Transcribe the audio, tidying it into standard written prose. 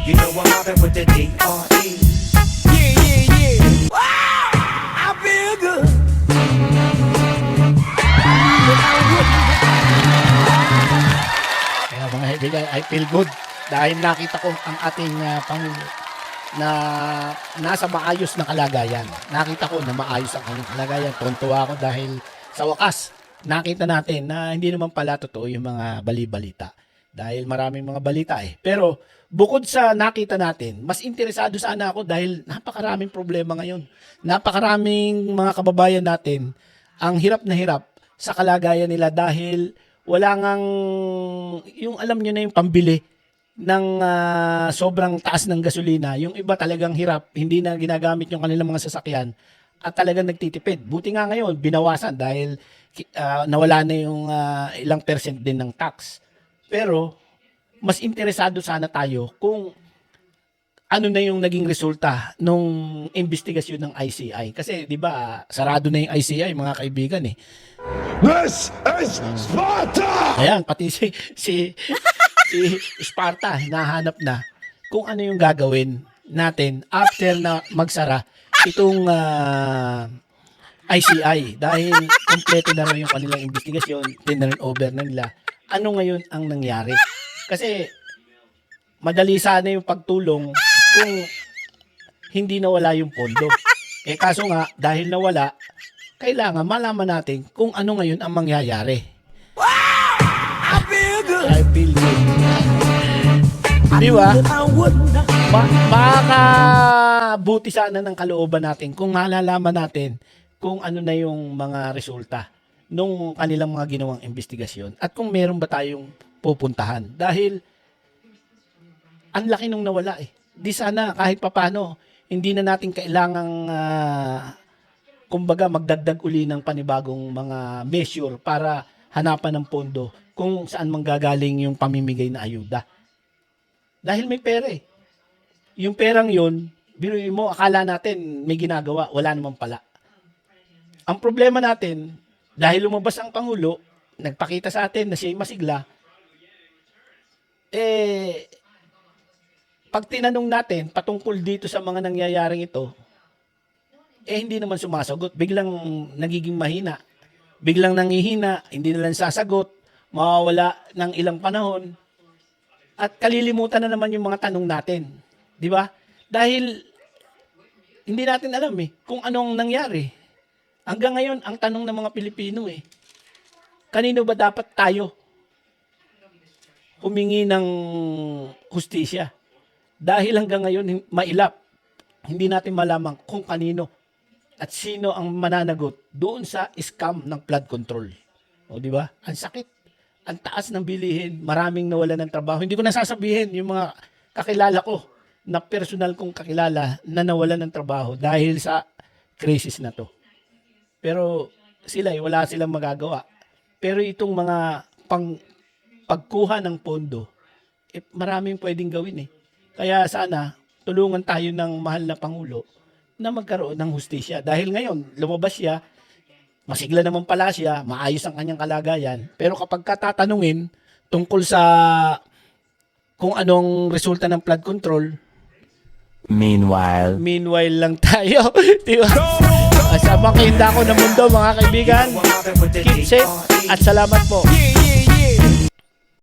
You know I'm mobbing with the D.R.E. Wow! I feel good. Kaya mga kaibigan, I feel good dahil nakita ko ang ating Pangulo na nasa maayos na kalagayan. Nakita ko na maayos ang kanyang kalagayan. Tuntua ako dahil sa wakas, nakita natin na hindi naman pala totoo yung mga bali-balita. Dahil maraming mga balita eh. Pero bukod sa nakita natin, mas interesado sana ako dahil napakaraming problema ngayon. Napakaraming mga kababayan natin ang hirap na hirap sa kalagayan nila dahil wala ngang, yung alam nyo na yung pambili ng sobrang taas ng gasolina. Yung iba talagang hirap, hindi na ginagamit yung kanilang mga sasakyan at talagang nagtitipid. Buti nga ngayon, binawasan dahil nawala na yung ilang percent din ng tax. Pero, mas interesado sana tayo kung ano na yung naging resulta nung investigasyon ng ICI. Kasi, di ba, sarado na yung ICI, mga kaibigan eh. This is Sparta! Ayan, pati si Sparta, nahanap na kung ano yung gagawin natin after na magsara itong ICI. Dahil kompleto na rin yung kanilang investigasyon, tinurn over na nila. Ano ngayon ang nangyari? Kasi madali sana yung pagtulong kung hindi nawala yung pondo. Eh kaso nga, dahil nawala, kailangan malaman natin kung ano ngayon ang mangyayari. I feel good. I feel good. Di ba? Makakabuti sana ng kalooban natin kung malalaman natin kung ano na yung mga resulta nung kanilang mga ginawang investigasyon at kung meron ba tayong pupuntahan. Dahil ang laki nung nawala eh. Di sana kahit papano, hindi na natin kailangang kumbaga magdagdag uli ng panibagong mga measure para hanapan ng pondo kung saan manggagaling yung pamimigay na ayuda. Dahil may pera eh. Yung perang yun, biruin mo, akala natin may ginagawa, wala naman pala. Ang problema natin, dahil lumabas ang Pangulo, nagpakita sa atin na siya'y masigla, pag tinanong natin patungkol dito sa mga nangyayaring ito, hindi naman sumasagot. Biglang nagiging mahina. Biglang nangihina, hindi na lang sasagot, mawawala ng ilang panahon, at kalilimutan na naman yung mga tanong natin. Di ba? Dahil hindi natin alam kung anong nangyari. Hanggang ngayon, ang tanong ng mga Pilipino kanino ba dapat tayo humingi ng hustisya? Dahil hanggang ngayon, mailap, hindi natin malaman kung kanino at sino ang mananagot doon sa scam ng flood control. O di ba? Ang sakit. Ang taas ng bilihin. Maraming nawalan ng trabaho. Hindi ko nasasabihin yung mga kakilala ko na personal kong kakilala na nawalan ng trabaho dahil sa crisis na to. Pero sila wala silang magagawa. Pero itong mga pagkuha ng pondo, maraming pwedeng gawin Kaya sana tulungan tayo ng mahal na Pangulo na magkaroon ng hustisya. Dahil ngayon, lumabas siya, masigla naman pala siya, maayos ang kanyang kalagayan. Pero kapag katatanungin tungkol sa kung anong resulta ng flood control, Meanwhile lang tayo. Diba? Sa makinda ko ng mundo, mga kaibigan, keep safe at salamat po.